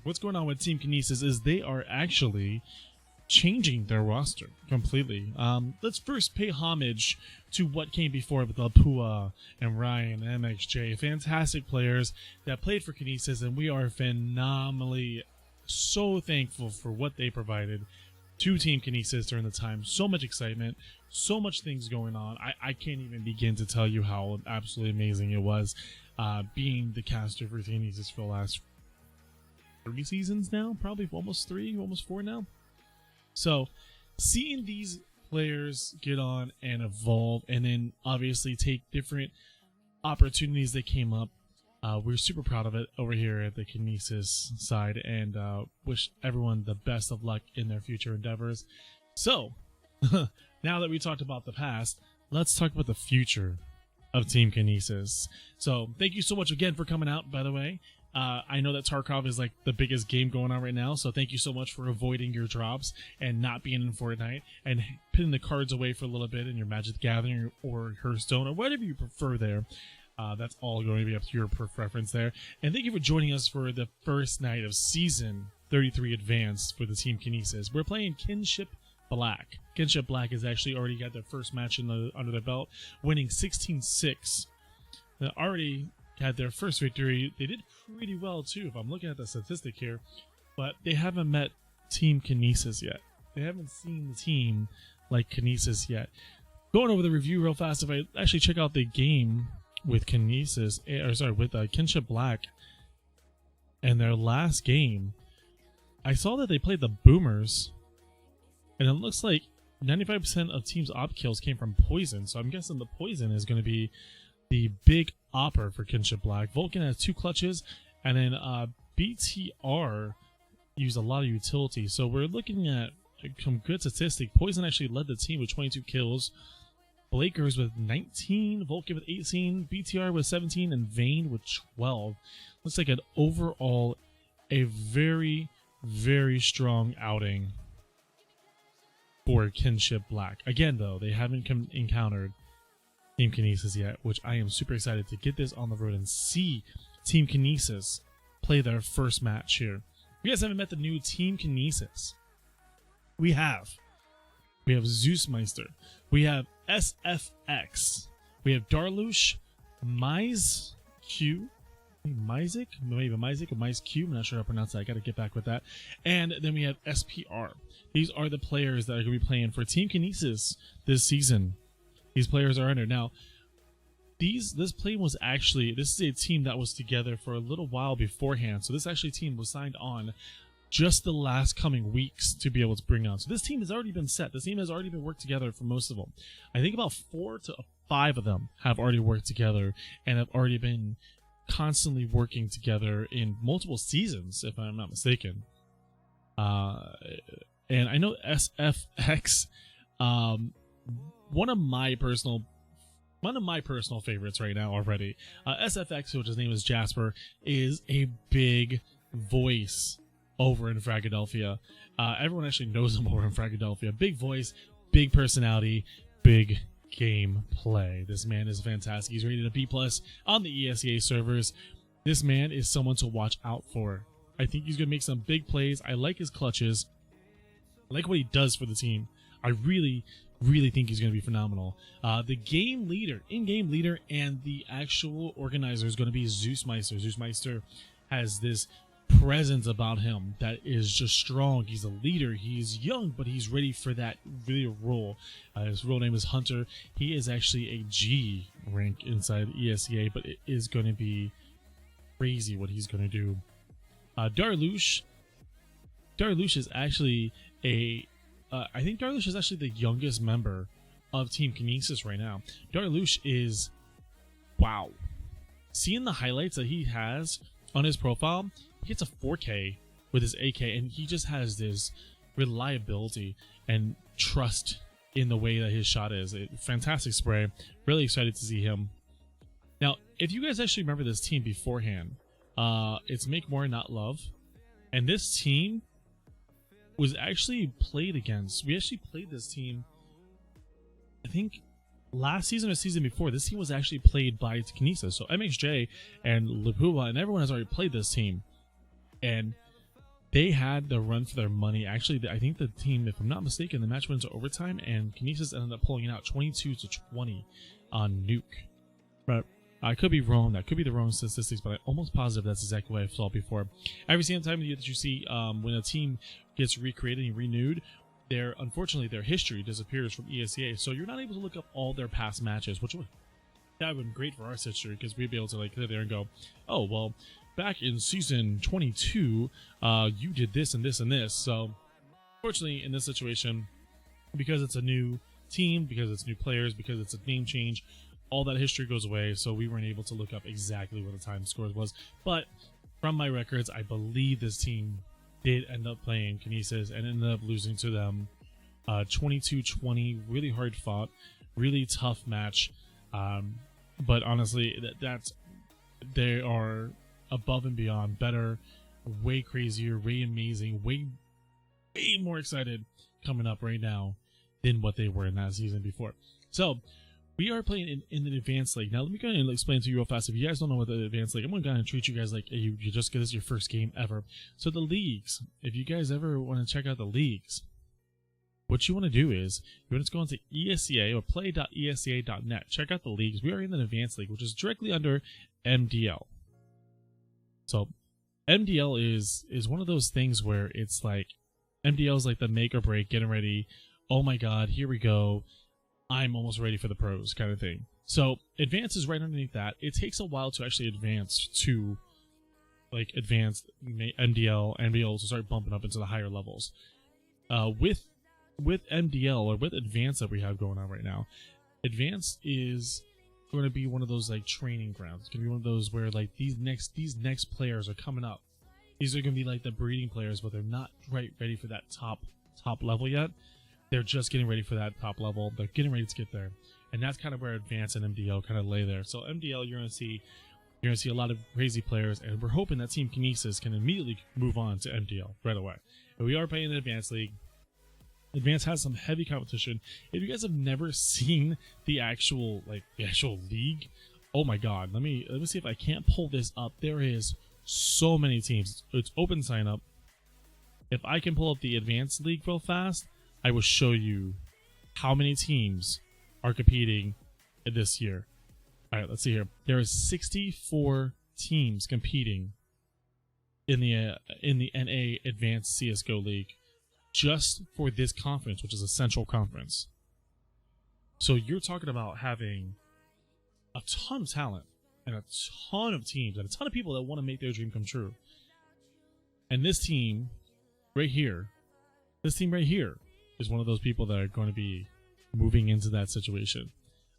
what's going on with Team Kinesis is they are actually changing their roster completely. Let's first pay homage to what came before with Lapua and Ryan, MXJ, fantastic players that played for Kinesis, and we are phenomenally so thankful for what they provided to Team Kinesis during the time. So much excitement, so much things going on. I can't even begin to tell you how absolutely amazing it was being the caster for Kinesis for the last 3 seasons now, probably almost 3, almost 4 now. So seeing these players get on and evolve, and then obviously take different opportunities that came up, we're super proud of it over here at the Kinesis side, and wish everyone the best of luck in their future endeavors. So now that we talked about the past, let's talk about the future of Team Kinesis. So thank you so much again for coming out, by the way. I know that Tarkov is like the biggest game going on right now, so thank you so much for avoiding your drops and not being in Fortnite and putting the cards away for a little bit in your Magic the Gathering or Hearthstone or whatever you prefer there. That's all going to be up to your preference there. And thank you for joining us for the first night of Season 33 Advanced for the Team Kinesis. We're playing Kinship Black. Kinship Black has actually already got their first match under their belt, winning 16-6. They already had their first victory. They did pretty well too, if I'm looking at the statistic here, but they haven't met Team Kinesis yet. They haven't seen the team like Kinesis yet. Going over the review real fast, if I actually check out the game with Kinesis, with Kinship Black and their last game, I saw that they played the Boomers, and it looks like 95% of teams' op kills came from Poison, so I'm guessing the Poison is going to be the big opper for Kinship Black. Vulcan has 2 clutches, and then BTR used a lot of utility. So we're looking at some good statistic. Poison actually led the team with 22 kills. Blakers with 19, Vulcan with 18, BTR with 17, and Vayne with 12. Looks like an overall a very, very strong outing for Kinship Black. Again, though, they haven't encountered Team Kinesis yet, which I am super excited to get this on the road and see Team Kinesis play their first match here. If you guys haven't met the new Team Kinesis, we have Zeusmeister, we have SFX, we have Darlush, Mize Q, Mizik, maybe Mizik or Mize Q, I'm not sure how to pronounce that, I gotta get back with that. And then we have SPR. These are the players that are going to be playing for Team Kinesis this season. These players are under. Now, this is a team that was together for a little while beforehand. So this team was signed on just the last coming weeks to be able to bring on. So this team has already been set. This team has already been worked together for most of them. I think about 4 to 5 of them have already worked together and have already been constantly working together in multiple seasons, if I'm not mistaken. And I know SFX, one of my personal favorites right now already. SFX, which his name is Jasper, is a big voice over in Fragadelphia. Everyone actually knows him over in Fragadelphia. Big voice, big personality, big game play. This man is fantastic. He's rated a B+ on the ESEA servers. This man is someone to watch out for. I think he's going to make some big plays. I like his clutches. I like what he does for the team. I really think he's going to be phenomenal. The game leader, in-game leader, and the actual organizer is going to be Zeusmeister. Zeusmeister has this presence about him that is just strong. He's a leader. He's young, but he's ready for that really role. His real name is Hunter. He is actually a G rank inside ESEA, but it is going to be crazy what he's going to do. Darlush is actually I think Darlush is actually the youngest member of Team Kinesis right now. Darlush is, wow. Seeing the highlights that he has on his profile, he gets a 4K with his AK, and he just has this reliability and trust in the way that his shot is. Fantastic spray. Really excited to see him. Now, if you guys actually remember this team beforehand, it's Make More Not Love. And this team was actually played against. We actually played this team, I think, last season or season before. This team was actually played by Kinesis. So MXJ and Lapua and everyone has already played this team. And they had the run for their money. Actually, I think the team, if I'm not mistaken, the match went into overtime, and Kinesis ended up pulling it out 22-20 on Nuke. But I could be wrong. That could be the wrong statistics, but I'm almost positive that's exactly what I saw before. Every single time that you see when a team gets recreated and renewed, unfortunately their history disappears from ESEA, so you're not able to look up all their past matches, which would have been great for our history, because we'd be able to like sit there and go, oh well, back in season 22 you did this and this and this. So unfortunately in this situation, because it's a new team, because it's new players, because it's a name change, all that history goes away, so we weren't able to look up exactly what the time scores was. But from my records, I believe this team did end up playing Kinesis and ended up losing to them 22-20. Really hard fought, really tough match. But honestly, they are above and beyond better, way crazier, way amazing, way more excited coming up right now than what they were in that season before. So we are playing in the Advanced League. Now, let me go ahead and explain to you real fast. If you guys don't know what the Advanced League, I'm going to go ahead and treat you guys like you just get this your first game ever. So the leagues, if you guys ever want to check out the leagues, what you want to do is you want to go into ESEA or play.esea.net. Check out the leagues. We are in the Advanced League, which is directly under MDL. So MDL is one of those things where it's like MDL is like the make or break, getting ready. Oh my God, here we go. I'm almost ready for the pros kind of thing. So advance is right underneath that. It takes a while to actually advance to like advanced MDL and be able to start bumping up into the higher levels. With MDL or with advanced that we have going on right now, advanced is going to be one of those like training grounds. It's going to be one of those where like these next players are coming up. These are going to be like the breeding players, but they're not ready for that top level yet. They're just getting ready for that top level. They're getting ready to get there, and that's kind of where Advance and MDL kind of lay there. So MDL, you're gonna see a lot of crazy players, and we're hoping that Team Kinesis can immediately move on to MDL right away. And we are playing the Advanced League. Advance has some heavy competition. If you guys have never seen the actual league, oh my God, let me see if I can't pull this up. There is so many teams. It's open sign up. If I can pull up the Advanced League real fast, I will show you how many teams are competing this year. All right, let's see here. There are 64 teams competing in the NA Advanced CS:GO League just for this conference, which is a central conference. So you're talking about having a ton of talent and a ton of teams and a ton of people that want to make their dream come true. And this team right here is one of those people that are going to be moving into that situation.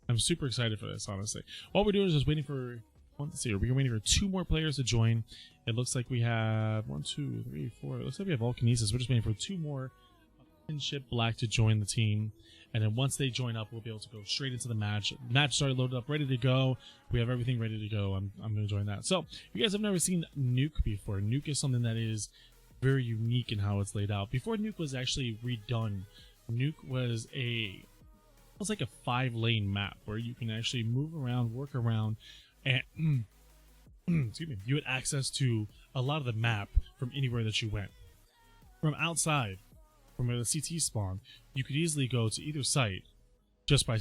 I'm super excited for this, honestly. All we're doing is just waiting for, let's see, we're waiting for 2 more players to join. It looks like we have 1, 2, 3, 4. It looks like we have all Kinesis. We're just waiting for 2 more Kinship Black to join the team. And then once they join up, we'll be able to go straight into the match. Match started loaded up, ready to go. We have everything ready to go. I'm going to join that. So, if you guys have never seen Nuke before, Nuke is something that is very unique in how it's laid out. Before Nuke was actually redone, Nuke was like a 5-lane map where you can actually move around, work around, and excuse me, you had access to a lot of the map from anywhere that you went. From outside, from where the CT spawned, you could easily go to either site just by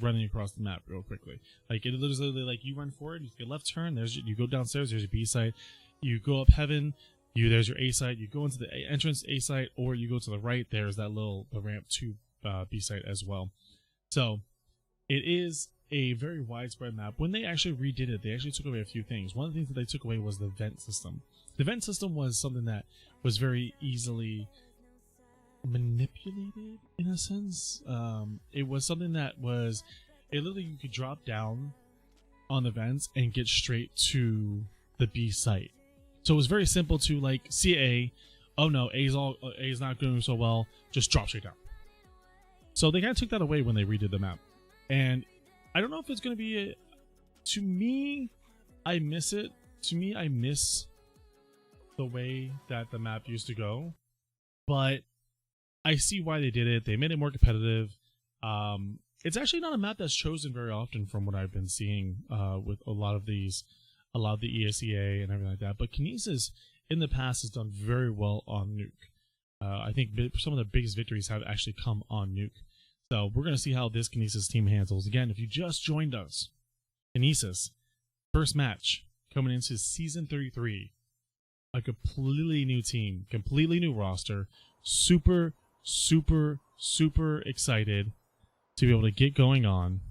running across the map real quickly. Like it literally, like you run forward, you take a left turn, you go downstairs, there's your B site, you go up heaven, there's your A site, you go into the entrance A site, or you go to the right, there's that the ramp to B site as well. So it is a very widespread map. When they actually redid it, they actually took away a few things. One of the things that they took away was the vent system. The vent system was something that was very easily manipulated in a sense. It was something that was, literally you could drop down on the vents and get straight to the B site. So it was very simple to like see A, oh no, A is not doing so well, just drop straight down. So they kind of took that away when they redid the map. And I don't know if it's going to be to me, I miss it. To me, I miss the way that the map used to go. But I see why they did it. They made it more competitive. It's actually not a map that's chosen very often from what I've been seeing with a lot of the ESEA and everything like that. But Kinesis in the past has done very well on Nuke. I think some of the biggest victories have actually come on Nuke. So we're going to see how this Kinesis team handles. Again, if you just joined us, Kinesis, first match, coming into Season 33. A completely new team, completely new roster. Super, super, super excited to be able to get going on.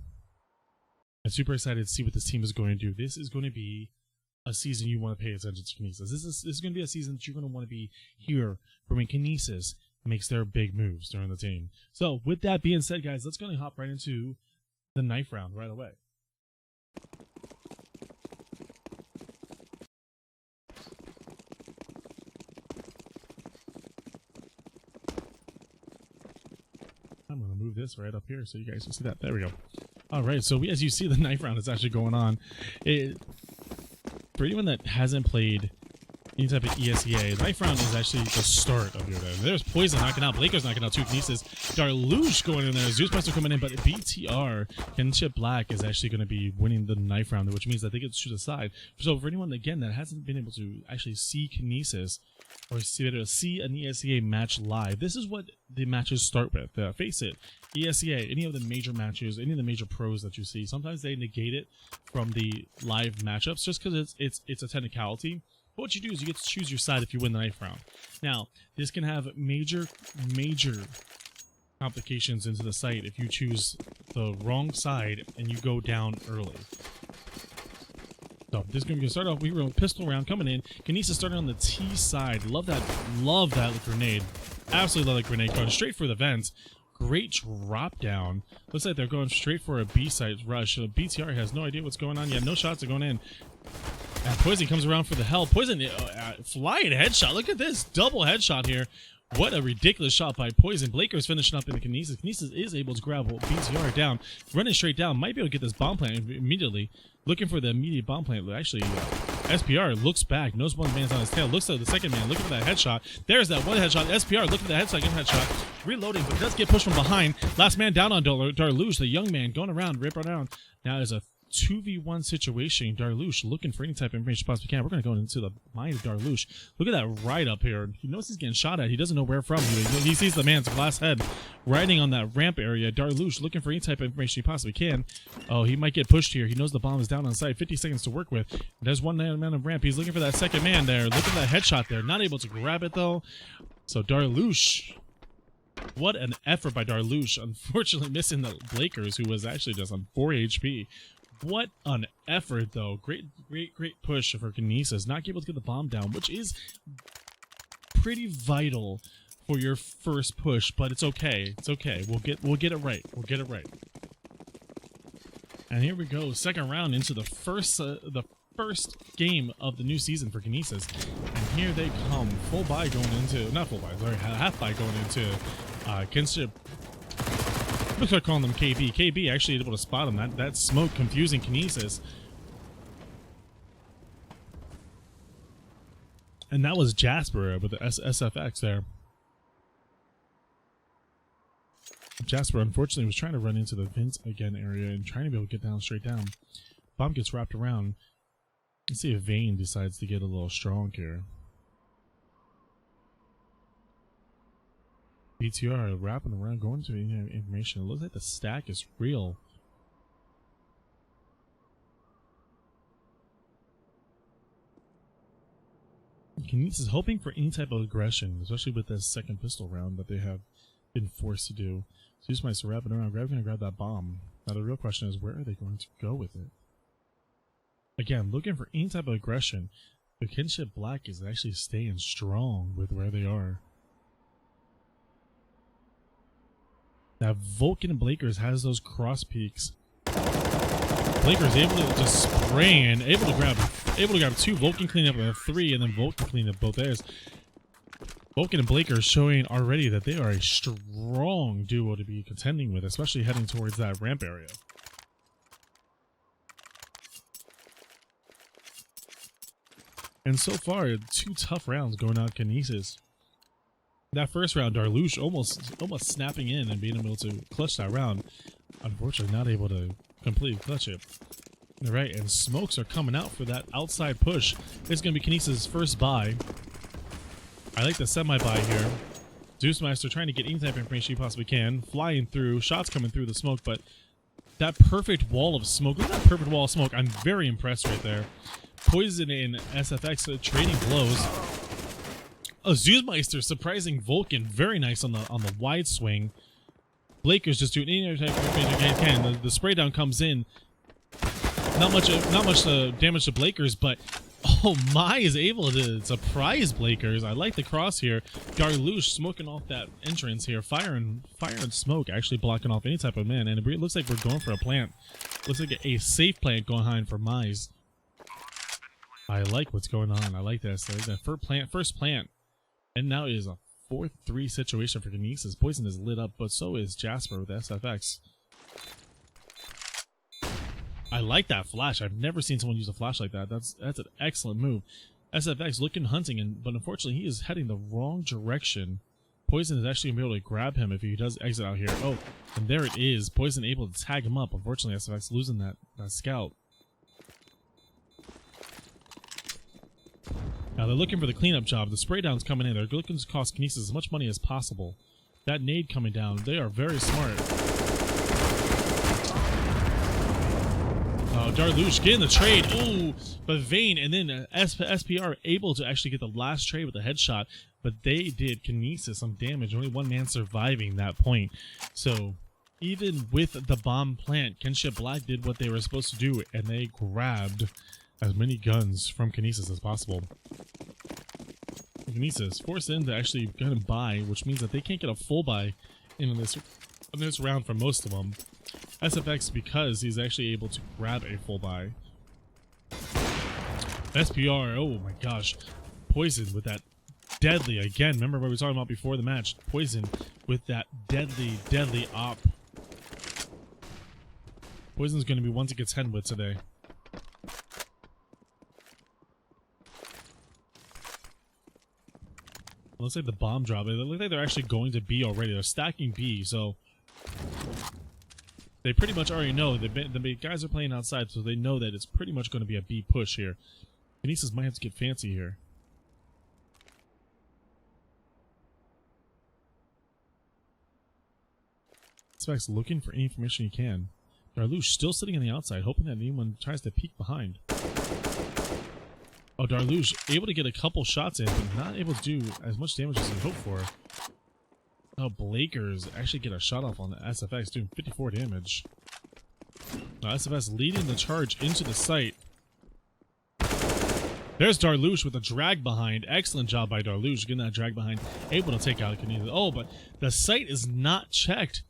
And super excited to see what this team is going to do. This is going to be a season you want to pay attention to Kinesis. This is going to be a season that you're going to want to be here for when Kinesis makes their big moves during the team. So with that being said, guys, let's go and hop right into the knife round right away. I'm going to move this right up here so you guys can see that. There we go. All right, so as you see, the knife round is actually going on. For anyone that hasn't played any type of ESEA, knife round is actually the start of your day. There's Poison knocking out, Blaker's knocking out 2 Kinesis, Darlush going in there, Zeusbuster coming in, but BTR, Kinship Black, is actually going to be winning the knife round, which means that they get to choose a side. So for anyone, again, that hasn't been able to actually see Kinesis or see an ESEA match live, this is what the matches start with. Face it, ESEA, any of the major matches, any of the major pros that you see, sometimes they negate it from the live matchups just because it's a technicality. But what you do is you get to choose your side if you win the knife round. Now, this can have major complications into the site if you choose the wrong side and you go down early. So this is going to start off. We were on pistol round coming in. Kinesis starting on the T side. Love that grenade. Absolutely love that grenade. Going straight for the vents. Great drop down. Looks like they're going straight for a B side rush. BTR has no idea what's going on yet. No shots are going in. And Poison comes around for the hell. Poison, flying headshot. Look at this. Double headshot here. What a ridiculous shot by Poison. Blaker's finishing up in the Kinesis. Kinesis is able to grab BTR down. Running straight down. Might be able to get this bomb plant immediately. Looking for the immediate bomb plant. Actually, SPR looks back. Knows one man's on his tail. Looks at the second man. Looking for that headshot. There's that one headshot. SPR looking for that headshot. Getting headshot. Reloading, but does get pushed from behind. Last man down on Darlush. The young man going around. Rip around. Now there's a 2v1 situation. Darlush looking for any type of information possibly can. We're going to go into the mind of Darlush. Look at that right up here. He knows he's getting shot at. He doesn't know where from. He sees the man's glass head riding on that ramp area. Darlush looking for any type of information he possibly can. Oh, he might get pushed here. He knows the bomb is down on site. 50 seconds to work with. There's one man on ramp. He's looking for that second man there. Look at that headshot there. Not able to grab it though. So Darlush, what an effort by Darlush. Unfortunately missing the Blakers, who was actually just on 4 HP. What an effort, though. Great push for Kinesis. Not able to get the bomb down, which is pretty vital for your first push, but it's okay. It's okay. We'll get it right. We'll get it right. And here we go. Second round into the first game of the new season for Kinesis. And here they come. Full buy going into, not full buy, sorry, half buy going into Kinship. Looks like calling them KB. KB actually able to spot him. That smoke confusing Kinesis. And that was Jasper with the SFX there. Jasper, unfortunately, was trying to run into the vent again area and trying to be able to get down straight down. Bomb gets wrapped around. Let's see if Vayne decides to get a little strong here. BTR wrapping around, going to information. It looks like the stack is real. Kinesis is hoping for any type of aggression, especially with this second pistol round that they have been forced to do. So he's might wrapping around, gonna grab that bomb. Now the real question is, where are they going to go with it? Again, looking for any type of aggression. The Kinship Black is actually staying strong with where they are. Now Vulcan Blakers has those cross peaks. Blakers able to just spray in, able to grab 2, Vulcan clean up a 3, and then Vulcan clean up both theirs. Vulcan and Blakers showing already that they are a strong duo to be contending with, especially heading towards that ramp area. And so far, 2 tough rounds going out Kinesis. That first round, Darlush almost snapping in and being able to clutch that round. Unfortunately, not able to completely clutch it. All right, and smokes are coming out for that outside push. It's going to be Kinesis' first buy. I like the semi-buy here. Zeusmeister trying to get any type of information he possibly can. Flying through, shots coming through the smoke, but that perfect wall of smoke. Look at that perfect wall of smoke. I'm very impressed right there. Poison and SFX trading blows. Zeusmeister surprising Vulcan. Very nice on the wide swing. Blaker's just doing any type of information he can. The spray down comes in. Not much damage to Blakers, but oh my is able to surprise Blakers. I like the cross here. Darlush smoking off that entrance here. Fire and smoke actually blocking off any type of man. And it looks like we're going for a plant. Looks like a safe plant going behind for Mize. I like what's going on. I like this. I like that first plant. And now it is a 4-3 situation for Kinesis. Poison is lit up, but so is Jasper with SFX. I like that flash. I've never seen someone use a flash like that. That's an excellent move. SFX looking hunting, but unfortunately he is heading the wrong direction. Poison is actually going to be able to grab him if he does exit out here. Oh, and there it is. Poison able to tag him up. Unfortunately, SFX losing that scout. Now they're looking for the cleanup job. The spray down's coming in. They're looking to cost Kinesis as much money as possible. That nade coming down. They are very smart. Darlush getting the trade. Ooh, but Vayne and then SPR able to actually get the last trade with a headshot, but they did Kinesis some damage. Only one man surviving that point. So even with the bomb plant, Kinship Black did what they were supposed to do, and they grabbed as many guns from Kinesis as possible. Kinesis forced in to actually get a buy, which means that they can't get a full buy in this round for most of them. SFX, because he's actually able to grab a full buy. SPR, oh my gosh. Poison with that deadly, again, remember what we were talking about before the match. Poison with that deadly op. Poison's going to be one to contend with today. Looks like the bomb drop. It looks like they're actually going to B already. They're stacking B, so they pretty much already know. The guys are playing outside, so they know that it's pretty much going to be a B push here. Kinesis might have to get fancy here. Specs looking for any information he can. Darlush still sitting on the outside, hoping that anyone tries to peek behind. Oh, Darlush able to get a couple shots in, but not able to do as much damage as he hoped for. Oh, Blakers actually get a shot off on the SFX, doing 54 damage. Now SFX leading the charge into the site. There's Darlush with a drag behind. Excellent job by Darlush getting that drag behind, able to take out Kinesis. Oh, but the site is not checked.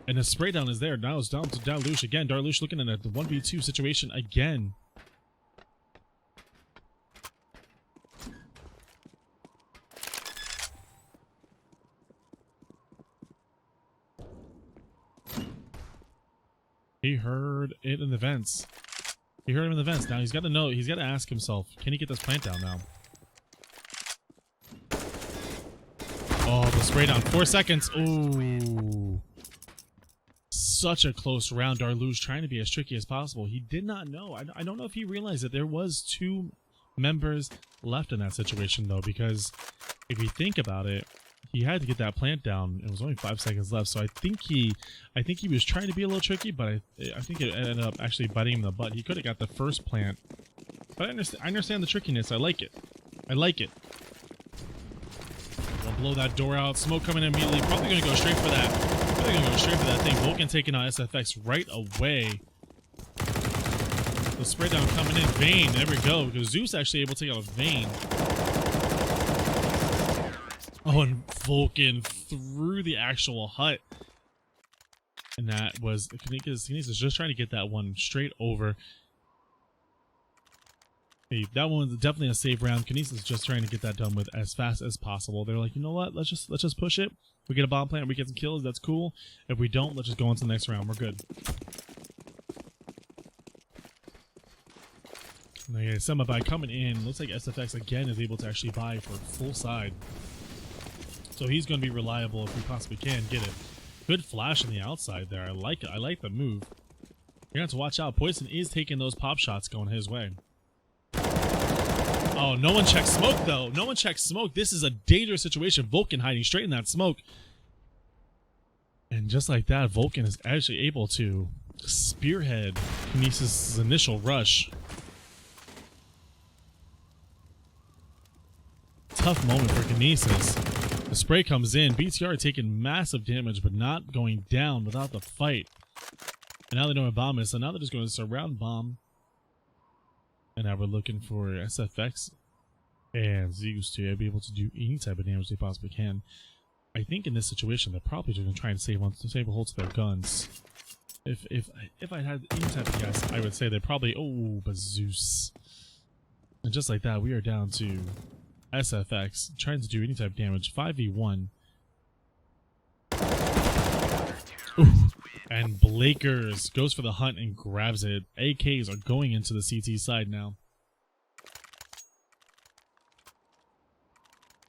And the spray down is there. Now it's down to Darlush again. Darlush looking at the 1v2 situation again. He heard it in the vents. He heard him in the vents. Now he's got to know. He's got to ask himself, can he get this plant down now? Oh, the spray down. 4 seconds. Ooh. Such a close round. Darlush trying to be as tricky as possible. He did not know. I don't know if he realized that there was 2 members left in that situation, though, because if you think about it, he had to get that plant down. It was only 5 seconds left, so I think he was trying to be a little tricky, but I think it ended up actually biting him in the butt. He could have got the first plant, but I understand the trickiness. I like it. I like it. We'll blow that door out. Smoke coming in immediately. Probably going to go straight for that. Probably going to go straight for that thing. Vulcan taking out SFX right away. The spray down coming in. Vayne. There we go. Because Zeus actually able to take out Vayne. Oh, and Vulcan through the actual hut. And that was Kinesis just trying to get that one straight over. Hey, that one was definitely a safe round. Kinesis just trying to get that done with as fast as possible. They're like, you know what? Let's just push it. We get a bomb plant, we get some kills, that's cool. If we don't, let's just go on to the next round. We're good. Okay, semi-buy coming in. Looks like SFX again is able to actually buy for full side. So he's going to be reliable if we possibly can get it. Good flash on the outside there. I like it. I like the move. You're going to have to watch out. Poison is taking those pop shots going his way. Oh, no one checks smoke, though. No one checks smoke. This is a dangerous situation. Vulcan hiding straight in that smoke. And just like that, Vulcan is actually able to spearhead Kinesis' initial rush. Tough moment for Kinesis. The spray comes in. BTR taking massive damage, but not going down without the fight. And now they know where bomb is, so now they're just going to surround bomb. And now we're looking for SFX and Zeus to be able to do any type of damage they possibly can. I think in this situation, they're probably just going to try and save a hold to their guns. If I had any type of guess, I would say they're probably, oh, but Zeus. And just like that, we are down to SFX trying to do any type of damage. 5v1. Ooh. And Blakers goes for the hunt and grabs it. AKs are going into the CT side now.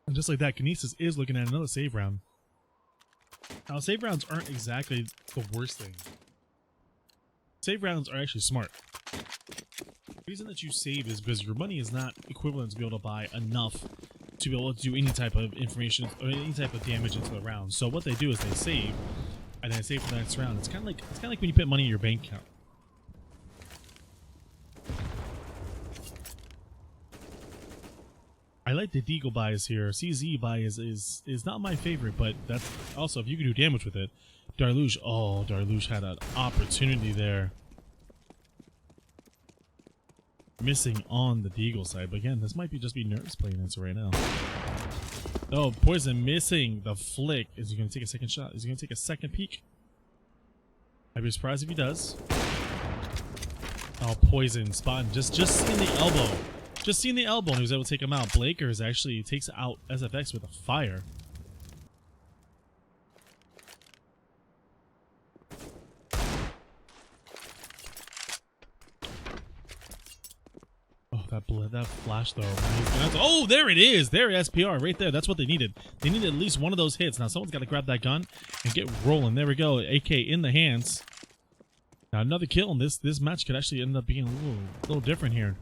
And just like that, Kinesis is looking at another save round. Now, save rounds aren't exactly the worst thing. Save rounds are actually smart. The reason that you save is because your money is not equivalent to be able to buy enough to be able to do any type of information or any type of damage into the round. So what they do is they save, and then save for the next round. It's kind of like when you put money in your bank account. I like the Deagle buys here. CZ buy is not my favorite, but that's also, if you can do damage with it. Darlush, oh, Darlush had an opportunity there. Missing on the Deagle side, but again, this might just be nerves playing into right now. Oh, Poison missing the flick. Is he going to take a second shot? Is he going to take a second peek? I'd be surprised if he does. Oh, Poison spotting, just seeing the elbow. Just seeing the elbow and he was able to take him out. Blakers actually takes out SFX with a fire. Oh, that flash though. Oh, there it is. There, SPR right there. That's what they needed. They needed at least one of those hits. Now someone's got to grab that gun and get rolling. There we go. AK in the hands. Now another kill, and this match could actually end up being a little different here.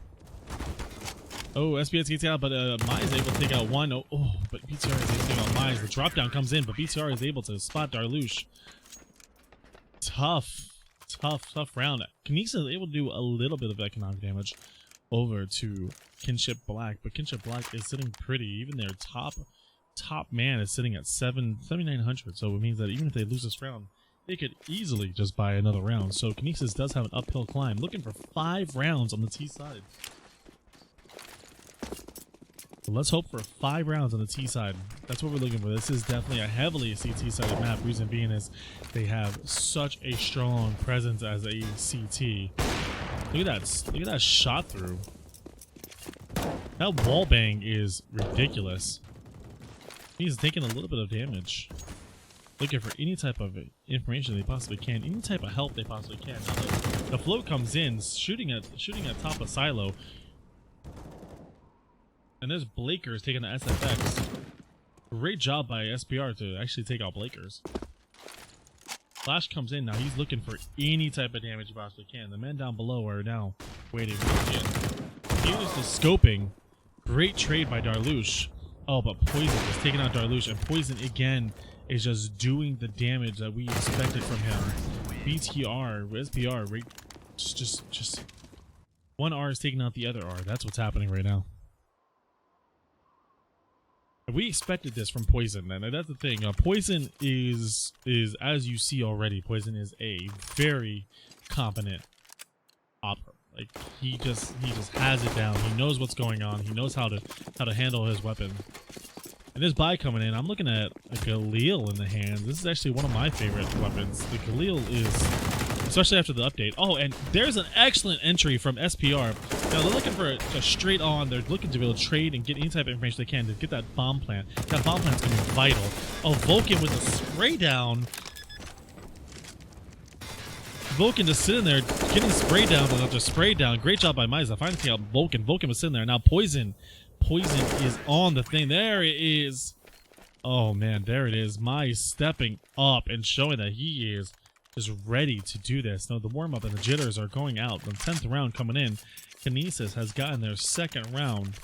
Oh, SPS gets out, but Mai is able to take out one. Oh, but BTR is able to take out Mai. The drop down comes in, but BTR is able to spot Darlush. Tough round. Kinesis is able to do a little bit of economic damage over to Kinship Black, but Kinship Black is sitting pretty. Even their top man is sitting at 7,900, so it means that even if they lose this round, they could easily just buy another round. So Kinesis does have an uphill climb, looking for 5 rounds on the T side. So let's hope for 5 rounds on the T side. That's what we're looking for. This is definitely a heavily CT-sided map. Reason being is they have such a strong presence as a CT. Look at that shot through. That wall bang is ridiculous. He's taking a little bit of damage. Looking for any type of information they possibly can, any type of help they possibly can. Now the float comes in, shooting at top of silo. And there's Blakers taking the SFX. Great job by SPR to actually take out Blakers. Flash comes in now. He's looking for any type of damage he possibly can. The men down below are now waiting to get. He uses the scoping. Great trade by Darlush. Oh, but Poison is taking out Darlush, and Poison again is just doing the damage that we expected from him. BTR, SPR, right? Just one R is taking out the other R. That's what's happening right now. We expected this from Poison, and that's the thing. Poison is as you see already. Poison is a very competent operator. Like he just has it down. He knows what's going on. He knows how to handle his weapon. And this buy coming in, I'm looking at a Galil in the hands. This is actually one of my favorite weapons. The Galil is, especially after the update. Oh, and there's an excellent entry from SPR. Now they're looking for a straight on. They're looking to be able to trade and get any type of information they can to get that bomb plant. That bomb plant's going to be vital. Oh, Vulcan with a spray down. Vulcan just sitting there getting sprayed down after spray down. Great job by Miza. Finally take out Vulcan. Vulcan was sitting there. Now Poison is on the thing. There it is. Oh man, there it is. Mai stepping up and showing that he is is ready to do this. Now the warm-up and the jitters are going out. The 10th round coming in. Kinesis has gotten their second round.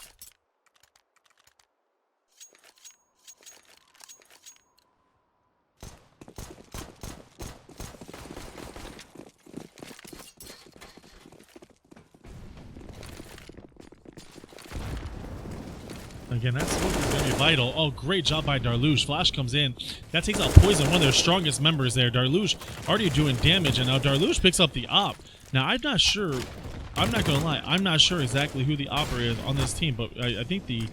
Again, that smoke is going to be vital. Oh, great job by Darlush. Flash comes in. That takes out Poison, one of their strongest members there. Darlush already doing damage, and now Darlush picks up the op. Now, I'm not sure. I'm not going to lie. I'm not sure exactly who the opper is on this team, but I think the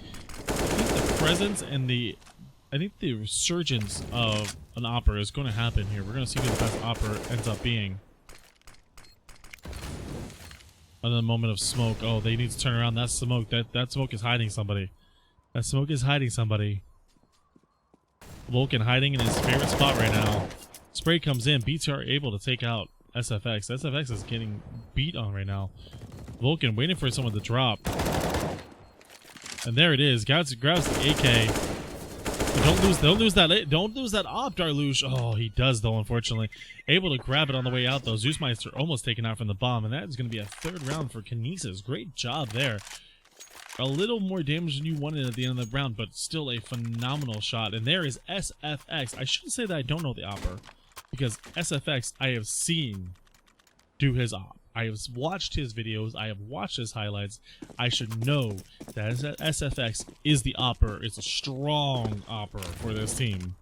presence and the resurgence of an opper is going to happen here. We're going to see who the best opper ends up being. Another moment of smoke. Oh, they need to turn around. That smoke. That smoke is hiding somebody. That smoke is hiding somebody. Vulcan hiding in his favorite spot right now. Spray comes in. BTR able to take out SFX. SFX is getting beat on right now. Vulcan waiting for someone to drop. And there it is. Grabs the AK. Don't lose that op, Darlush. Oh, he does though, unfortunately. Able to grab it on the way out though. Zeusmeister almost taken out from the bomb, and that is going to be a third round for Kinesis. Great job there. A little more damage than you wanted at the end of the round, but still a phenomenal shot. And there is SFX. I shouldn't say that I don't know the opper, because SFX I have seen do his op. I have watched his videos. I have watched his highlights. I should know that SFX is the opper. It's a strong opper for this team.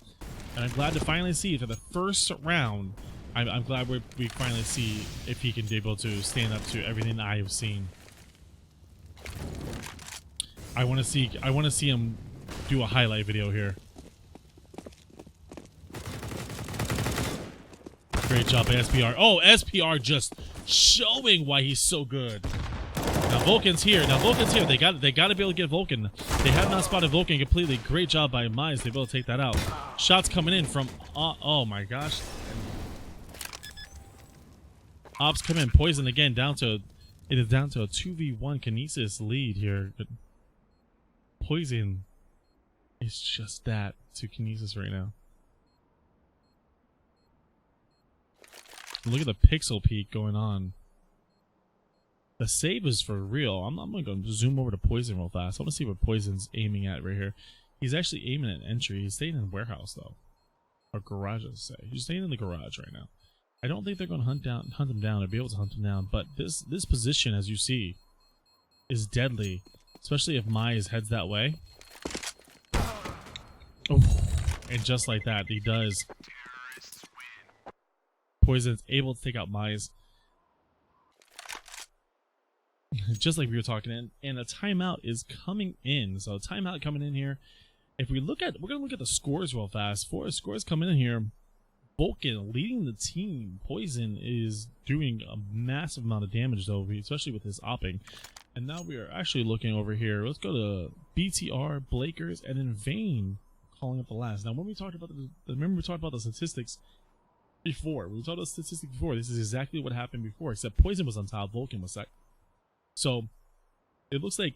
And I'm glad to finally see for the first round. I'm glad we finally see if he can be able to stand up to everything I have seen. I want to see him do a highlight video here. Great job by SPR. Oh, SPR just showing why he's so good. Now Vulcan's here. They got to be able to get Vulcan. They have not spotted Vulcan completely. Great job by Mize. They're able to take that out. Shots coming in from oh my gosh. Ops come in. Poison again it is down to a 2v1 Kinesis lead here. But Poison is just that to Kinesis right now. Look at the pixel peak going on. The save is for real. I'm going to zoom over to Poison real fast. I want to see what Poison's aiming at right here. He's actually aiming at entry. He's staying in the warehouse though, or garage, let's say. He's staying in the garage right now. I don't think they're going to hunt him down or be able to hunt him down. But this position, as you see, is deadly, especially if Mize heads that way. Oh, and just like that, he does. Poison's able to take out Mize. Just like we were talking, and a timeout is coming in. So timeout coming in here. If we look at, we're gonna look at the scores real fast. For scores coming in here, Vulcan leading the team. Poison is doing a massive amount of damage though, especially with his opping. And now we are actually looking over here. Let's go to BTR, Blakers, and then Vayne calling up the last. Now when we talked about remember we talked about the statistics before. We talked about the statistics before. This is exactly what happened before, except Poison was on top, Vulcan was second. So it looks like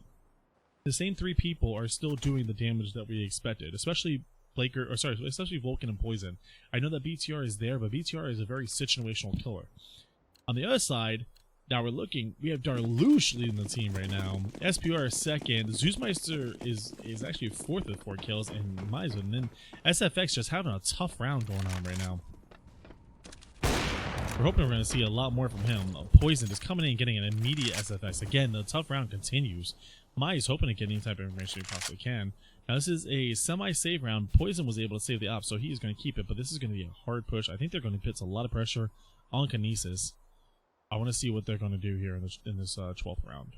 the same three people are still doing the damage that we expected, especially especially Vulcan and Poison. I know that BTR is there, but BTR is a very situational killer. On the other side, now we have Darlush leading the team right now. SPR is second. Zeusmeister is actually fourth with 4 kills, and Mize, and then SFX just having a tough round going on right now. We're hoping we're going to see a lot more from him. Poison is coming in and getting an immediate SFX. Again, the tough round continues. Mize hoping to get any type of information he possibly can. Now, this is a semi-save round. Poison was able to save the op, so he is going to keep it, but this is going to be a hard push. I think they're going to put a lot of pressure on Kinesis. I want to see what they're going to do here in this 12th round.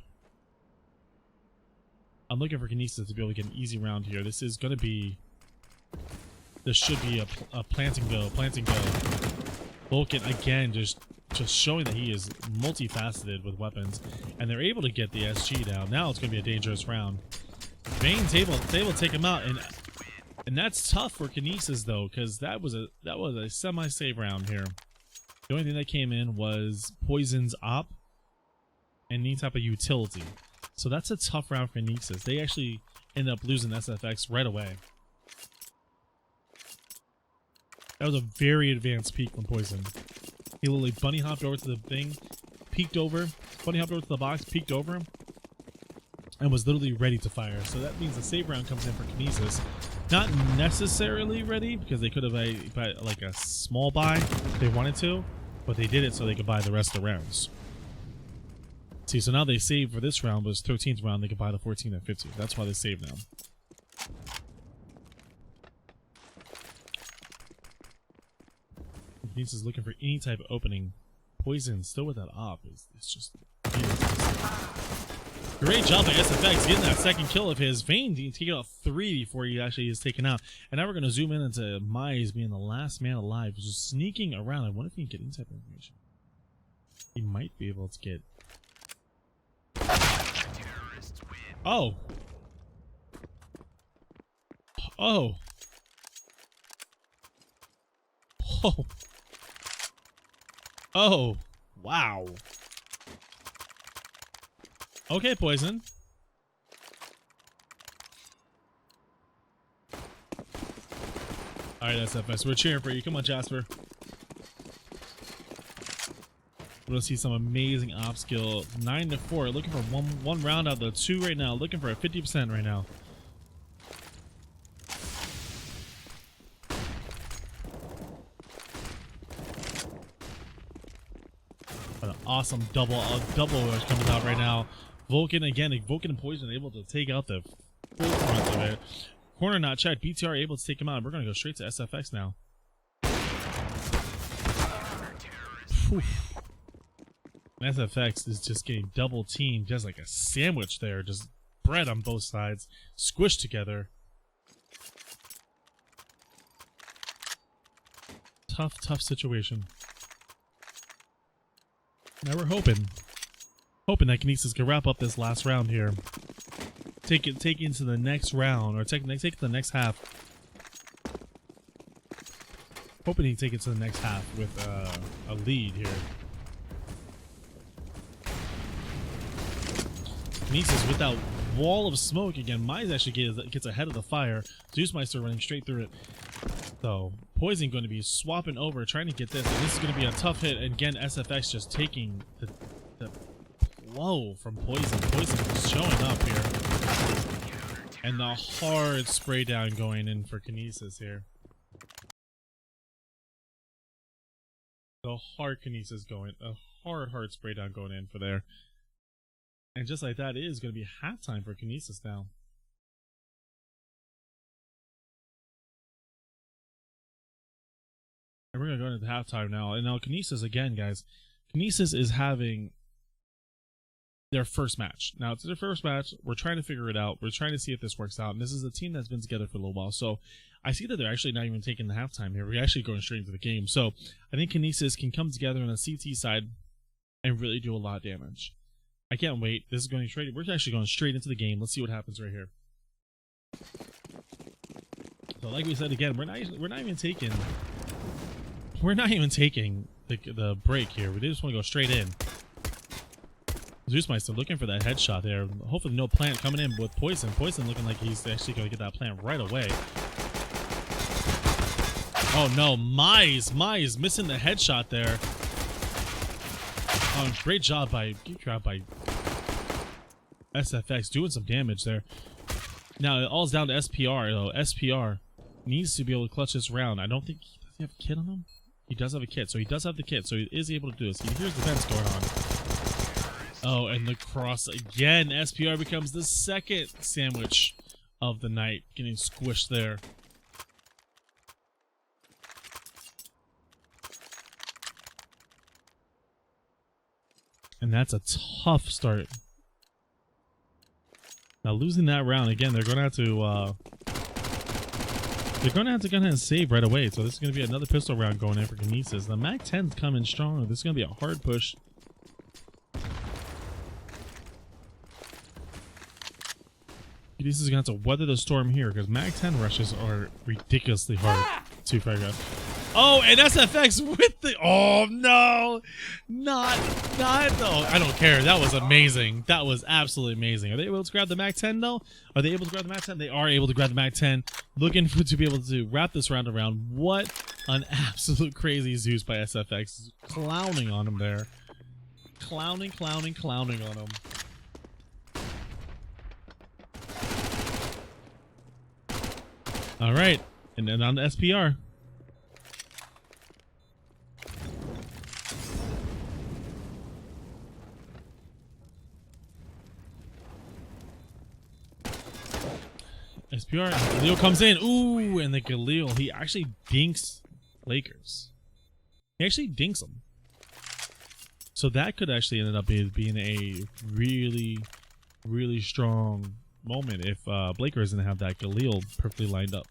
I'm looking for Kinesis to be able to get an easy round here. This is going to be... This should be a planting go. Vulcan again just showing that he is multifaceted with weapons, and they're able to get the SG down. Now it's going to be a dangerous round. Vayne's able to take him out, and that's tough for Kinesis though, because that was a semi-save round here. The only thing that came in was Poison's op and any type of utility, so that's a tough round for Kinesis. They actually end up losing SFX right away. That was a very advanced peek from Poison. He literally bunny hopped over to the thing, peeked over, bunny hopped over to the box, peeked over him, and was literally ready to fire. So that means the save round comes in for Kinesis. Not necessarily ready, because they could have like a small buy if they wanted to, but they did it so they could buy the rest of the rounds. See, so now they save for this round, but it's 13th round, they could buy the 14th and 15th. That's why they save now. Kinesis is looking for any type of opening. Poison still with that op. It's just great job by SFX getting that second kill of his. Vayne taking out 3 before he actually is taken out. And now we're going to zoom in into Mize being the last man alive, just sneaking around. I wonder if he can get any type of information. He might be able to get. Oh. Oh. Oh. Oh. Wow. Okay, Poison. Alright, SFS. We're cheering for you. Come on, Jasper. We're gonna see some amazing op skill. 9-4. Looking for one round out of the 2 right now. Looking for a 50% right now. An awesome double rush comes out right now. Vulcan again. Vulcan and Poison able to take out the full front of it. Corner not checked. BTR able to take him out. We're gonna go straight to SFX now. Whew. SFX is just getting double teamed, just like a sandwich there. Just bread on both sides, squished together. Tough situation. Now we're hoping that Kinesis can wrap up this last round here. Take it into the next round, or take it to the next half. Hoping he can take it to the next half with a lead here. Kinesis with that wall of smoke again. Mize actually gets ahead of the fire. Zeusmeister running straight through it. So Poison going to be swapping over, trying to get this. And this is going to be a tough hit. And again, SFX just taking the blow from Poison. Poison is showing up here. And the hard spray down going in for Kinesis here. The hard Kinesis going. A hard spray down going in for there. And just like that, it is going to be halftime for Kinesis now. And we're going to go into halftime now. And now Kinesis again, guys. Kinesis is having their first match. Now, it's their first match. We're trying to figure it out. We're trying to see if this works out. And this is a team that's been together for a little while. So I see that they're actually not even taking the halftime here. We're actually going straight into the game. So I think Kinesis can come together on the CT side and really do a lot of damage. I can't wait. This is going straight. We're actually going straight into the game. Let's see what happens right here. So, like we said again, we're not even taking the break here. We just want to go straight in. Zeusmeister looking for that headshot there. Hopefully, no plant coming in with Poison. Poison looking like he's actually going to get that plant right away. Oh no, Mize missing the headshot there. Oh, great job by SFX doing some damage there. Now it all's down to SPR though. SPR needs to be able to clutch this round. I don't think does he have a kit on him? He does have a kit, so he does have the kit, so he is able to do this. He hears the defense going on. Oh, and the cross again. SPR becomes the second sandwich of the night, getting squished there. And that's a tough start. Now losing that round again, they're going to have to go ahead and save right away. So this is going to be another pistol round going in for Kinesis. The Mag 10's coming strong. This is going to be a hard push. Kinesis is going to have to weather the storm here because Mag 10 rushes are ridiculously hard to figure out. Oh, and SFX with the... Oh, no. Not... No, I don't care. That was amazing. That was absolutely amazing. Are they able to grab the Mag 10, though? Are they able to grab the Mag 10? They are able to grab the Mag 10. Looking to be able to wrap this round around. What An absolute crazy Zeus by SFX. Clowning on him there. Clowning on him. Alright. And then on to SPR. SPR, Galil comes in. Ooh, and the Galil, he actually dinks Lakers. He actually dinks them. So that could actually end up being a really, really strong moment if Blakers didn't have that Galil perfectly lined up.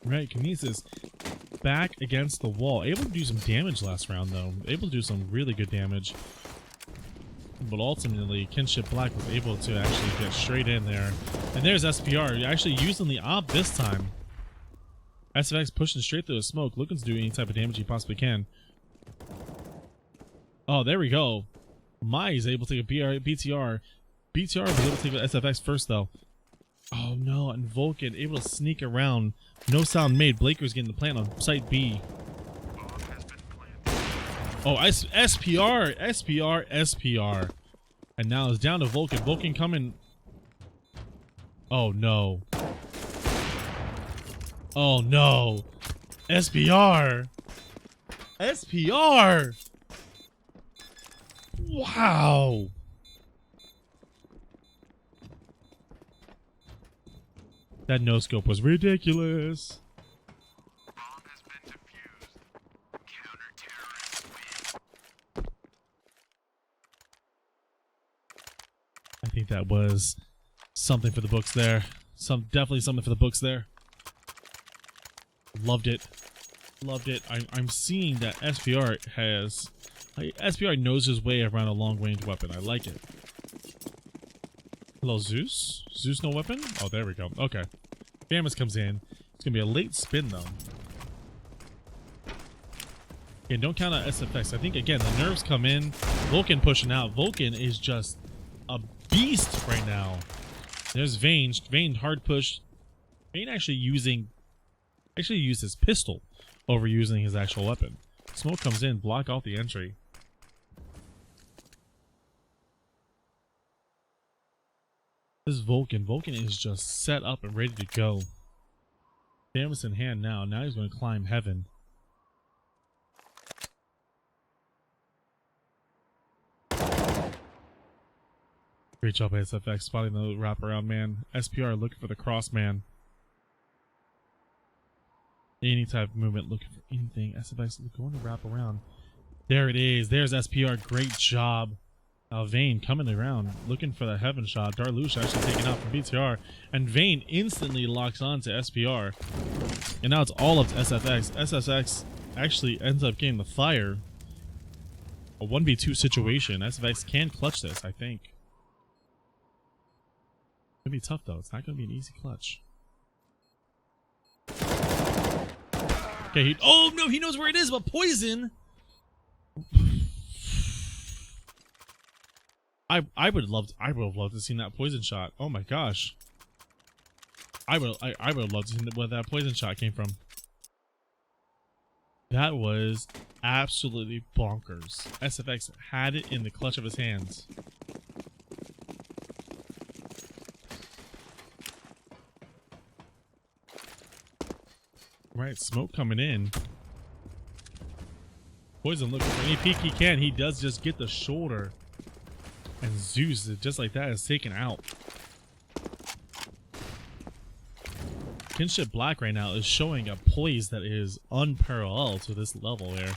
Right, Kinesis back against the wall. Able to do some damage last round, though. Able to do some really good damage. But ultimately, Kinship Black was able to actually get straight in there. And there's SPR, actually using the op this time. SFX pushing straight through the smoke, looking to do any type of damage he possibly can. Oh, there we go. Mai is able to take a BTR. BTR was able to take a SFX first, though. Oh, no, and Vulcan able to sneak around. No sound made. Blaker's getting the plant on site B. Oh, SPR. And now it's down to Vulcan. Vulcan coming. Oh, no. Oh, no. SPR. Wow. That no-scope was ridiculous. I think that was something for the books there. Definitely something for the books there. Loved it. I'm seeing that SPR knows his way around a long-range weapon. I like it. Hello, Zeus? Zeus no weapon? Oh, there we go. Okay. Famus comes in. It's gonna be a late spin, though. Again, don't count out SFX. I think, again, the nerves come in. Vulcan pushing out. Vulcan is just a beast right now. There's Vayne. Vayne hard push. Vayne actually used his pistol over using his actual weapon. Smoke comes in, block out the entry. This is Vulcan. Vulcan is just set up and ready to go. Famus in hand now. Now he's going to climb heaven. Great job, SFX, spotting the wraparound man. SPR looking for the cross man. Any type of movement, looking for anything. SFX going to wrap around. There it is. There's SPR. Great job. Vayne coming around, looking for the heaven shot. Darlush actually taken out from BTR. And Vayne instantly locks on to SPR. And now it's all up to SFX. SFX actually ends up getting the fire. A 1v2 situation. SFX can clutch this, I think. It's gonna be tough though. It's not gonna be an easy clutch. Okay, oh no, he knows where it is, but poison. I would have loved to see that poison shot. Oh my gosh. I would have loved to see where that poison shot came from. That was absolutely bonkers. SFX had it in the clutch of his hands. Right, smoke coming in. Poison looking for any peek he can. He does just get the shoulder. And Zeus, just like that, is taken out. Kinship Black right now is showing a poise that is unparalleled to this level here.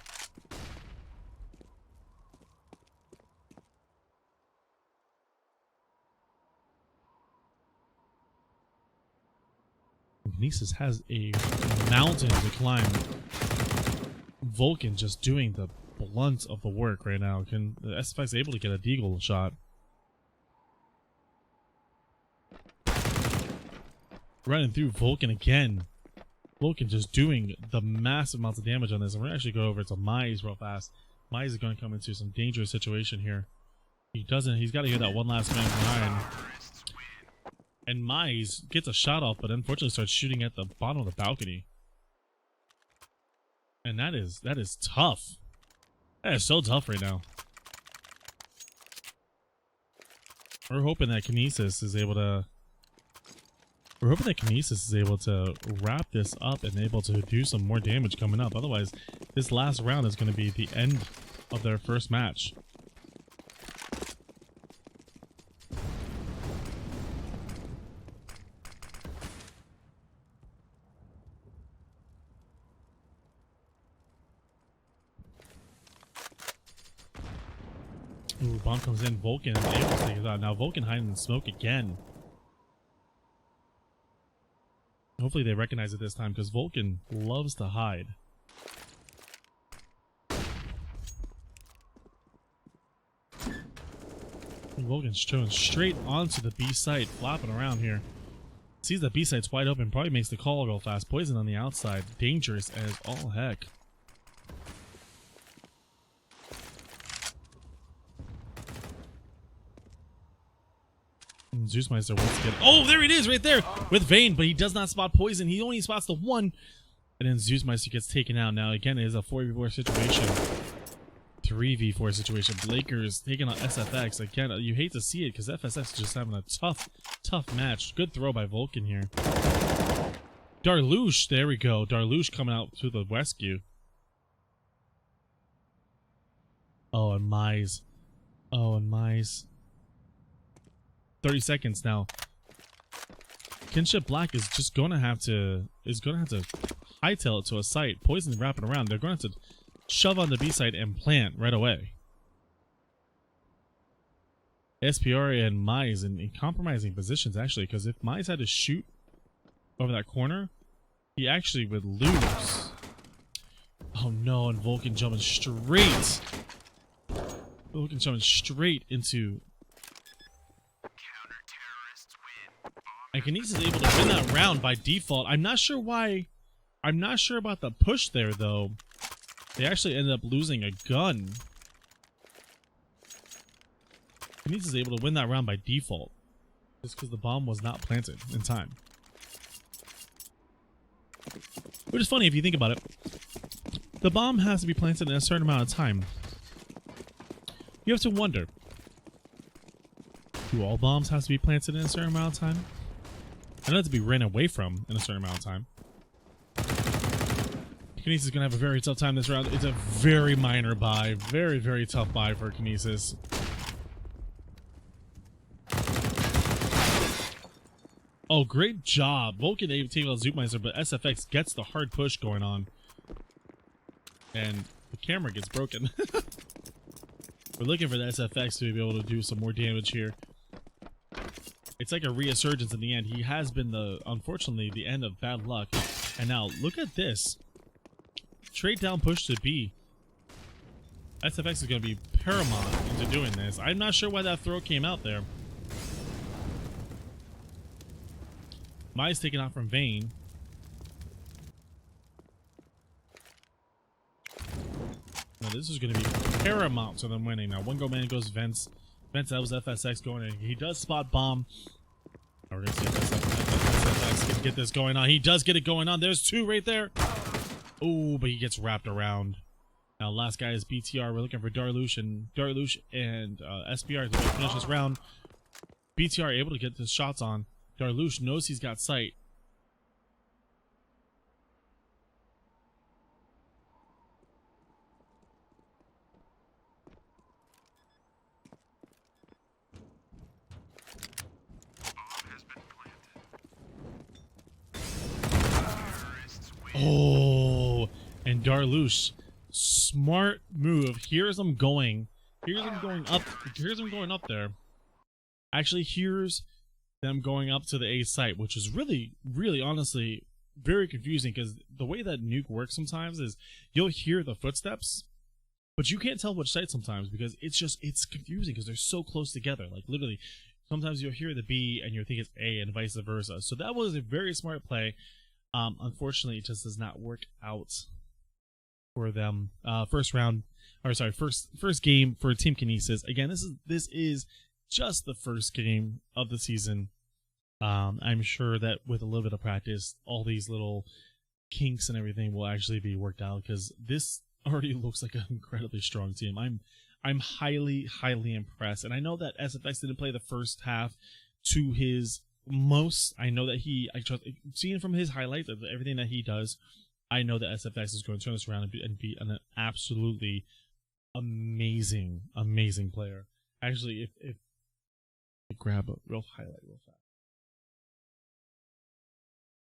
Kinesis has a mountain to climb. Vulcan just doing the blunt of the work right now. Can the SFX able to get a deagle shot? Running through Vulcan again. Vulcan just doing the massive amounts of damage on this. And we're actually go over to Mize real fast. Mize is going to come into some dangerous situation here. He's got to hear that one last man behind. And Mize gets a shot off, but unfortunately starts shooting at the bottom of the balcony. And that is tough. That is so tough right now. We're hoping that Kinesis is able to. We're hoping that Kinesis is able to wrap this up and able to do some more damage coming up. Otherwise, this last round is going to be the end of their first match. Ooh, bomb comes in. Vulcan is able to take it out. Now Vulcan hiding in the smoke again. Hopefully they recognize it this time because Vulcan loves to hide. Vulcan's going straight onto the B site, flopping around here. Sees the B site's wide open, probably makes the call real fast. Poison on the outside, dangerous as all heck. Zeusmeister wants to get. Oh, there it is, right there with Vayne, but he does not spot Poison. He only spots the one, and then Zeusmeister gets taken out. Now again, it is a 4v4 situation, 3v4 situation. Lakers taking on SFX again. You hate to see it because FSX is just having a tough match. Good throw by Vulcan here. Darlush, there we go. Darlush coming out to the rescue. Oh, and Mize. Oh, and Mize. 30 seconds now. Kinship Black is just gonna have to hightail it to a site. Poison wrapping around. They're going to have to shove on the B site and plant right away. SPR and Mize in compromising positions actually, because if Mize had to shoot over that corner, he actually would lose. Oh no, and Vulcan jumping straight. Vulcan jumping straight into. And Kinesis is able to win that round by default. I'm not sure why. I'm not sure about the push there, though. They actually ended up losing a gun. Kinesis is able to win that round by default. Just because the bomb was not planted in time. Which is funny if you think about it. The bomb has to be planted in a certain amount of time. You have to wonder. Do all bombs have to be planted in a certain amount of time? I know to be ran away from in a certain amount of time. Kinesis is going to have a very tough time this round. It's a very minor buy. Very, very tough buy for Kinesis. Oh, great job. Vulcan taking out Zoopmeister, but SFX gets the hard push going on. And the camera gets broken. We're looking for the SFX to be able to do some more damage here. It's like a resurgence in the end. He has been unfortunately, the end of bad luck. And now, look at this. Trade down push to B. SFX is going to be paramount into doing this. I'm not sure why that throw came out there. Mize taken out from Vayne. Now this is going to be paramount to them winning. Now one go man goes Vents. Vents, that was FSX going in. He does spot bomb. Now we're going to see if SFX can get this going on. He does get it going on. There's two right there. Oh, but he gets wrapped around. Now last guy is BTR. We're looking for Darlush and SPR to finish this round. BTR able to get his shots on. Darlush knows he's got sight. Oh, and Darlush, smart move. Here's him going. Here's him going up. Here's him going up there. Actually, here's them going up to the A site, which is really, really, honestly, very confusing because the way that Nuke works sometimes is you'll hear the footsteps, but you can't tell which site sometimes because it's confusing because they're so close together. Like literally, sometimes you'll hear the B and you'll think it's A and vice versa. So that was a very smart play. Unfortunately, it just does not work out for them. First game for Team Kinesis. Again, this is just the first game of the season. I'm sure that with a little bit of practice, all these little kinks and everything will actually be worked out, because this already looks like an incredibly strong team. I'm highly impressed, and I know that SFX didn't play the first half to his most. I know that I trust, seeing from his highlights of everything that he does, I know that SFX is going to turn this around and be an absolutely amazing player. Actually, if I grab a real highlight real fast,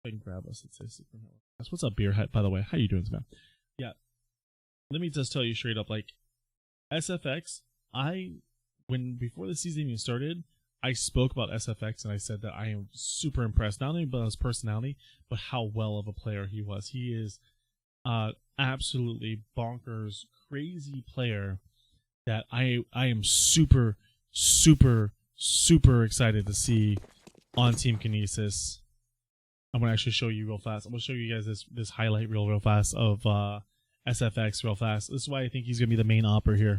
I can grab a statistic from that. What's up, Beer? By the way, how you doing, man? Yeah, let me just tell you straight up, like SFX, before the season even started, I spoke about SFX and I said that I am super impressed, not only about his personality, but how well of a player he was. He is absolutely bonkers, crazy player that I am super excited to see on Team Kinesis. I'm going to actually show you real fast. I'm going to show you guys this highlight real fast of SFX real fast. This is why I think he's going to be the main opper here.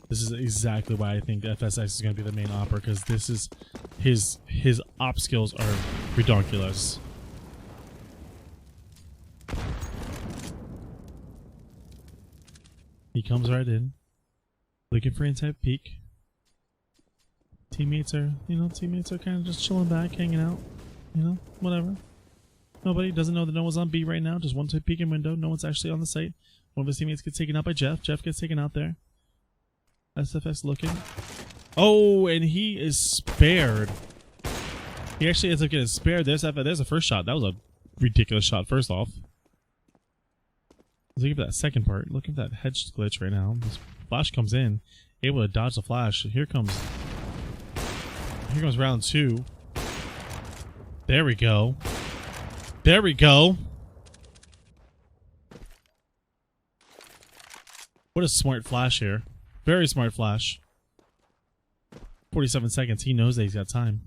This is exactly why I think FSX is going to be the main opper, because this is his op skills are ridiculous. He comes right in, looking for inside peek. Teammates are kind of just chilling back, hanging out, whatever. Nobody doesn't know that no one's on B right now. Just one type peeking window. No one's actually on the site. One of his teammates gets taken out by Jeff. Jeff gets taken out there. SFX looking. Oh, and he is spared. He actually ends up getting spared. There's a first shot. That was a ridiculous shot, first off. Let's look at that second part. Look at that hedge glitch right now. This flash comes in, able to dodge the flash. Here comes round two. There we go. There we go. What a smart flash here. Very smart flash. 47 seconds. He knows that he's got time.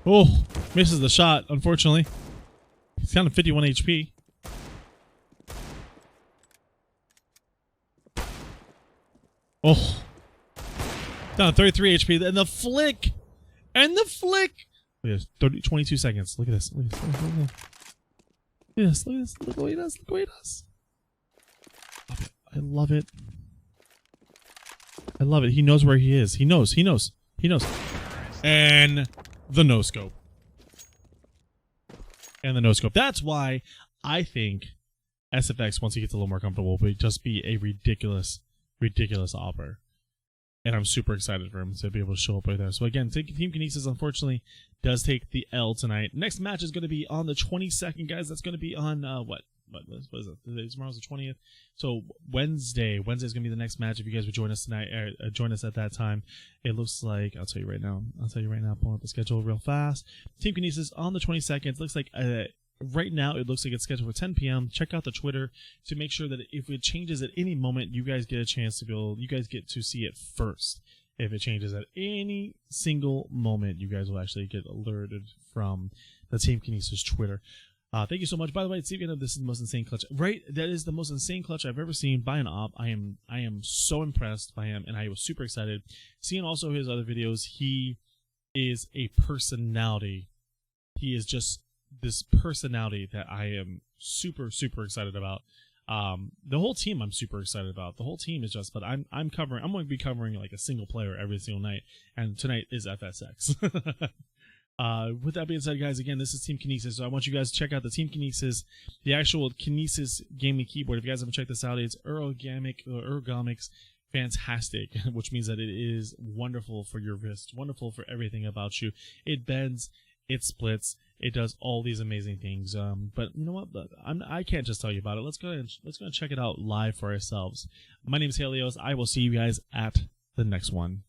Oh, misses the shot, unfortunately. He's down to 51 HP. Oh. Down to 33 HP. And the flick! And the flick! Look at this. 22 seconds. Look at this. Look at this. Look at this. Look at this. Look what he does. Look what he does. I love it. I love it. He knows where he is. He knows. He knows. He knows. And the no scope. And the no scope. That's why I think SFX, once he gets a little more comfortable, will just be a ridiculous opper. And I'm super excited for him to be able to show up right there. So again, Team Kinesis unfortunately does take the L tonight. Next match is going to be on the 22nd, guys. That's going to be on what is it? Tomorrow's the 20th. So Wednesday is going to be the next match. If you guys would join us tonight, join us at that time. It looks like, I'll tell you right now, pulling up the schedule real fast. Team Kinesis on the 22nd. It looks like right now it looks like it's scheduled for 10 p.m. Check out the Twitter to make sure that if it changes at any moment, you guys get a chance to you guys get to see it first. If it changes at any single moment, you guys will actually get alerted from the Team Kinesis Twitter. Thank you so much. By the way, speaking of, this is the most insane clutch. Right, that is the most insane clutch I've ever seen by an op. I am so impressed by him, and I was super excited. Seeing also his other videos, he is a personality. He is just this personality that I am super excited about. The whole team I'm super excited about. The whole team is just, but I'm going to be covering like a single player every single night, and tonight is FSX. With that being said, guys, again, this is Team Kinesis, so I want you guys to check out the Team Kinesis, the actual Kinesis gaming keyboard. If you guys haven't checked this out, it's ergonomics fantastic, which means that it is wonderful for your wrist, wonderful for everything about you. It bends, it splits, it does all these amazing things. But you know what? I can't just tell you about it. Let's go and check it out live for ourselves. My name is Helios. I will see you guys at the next one.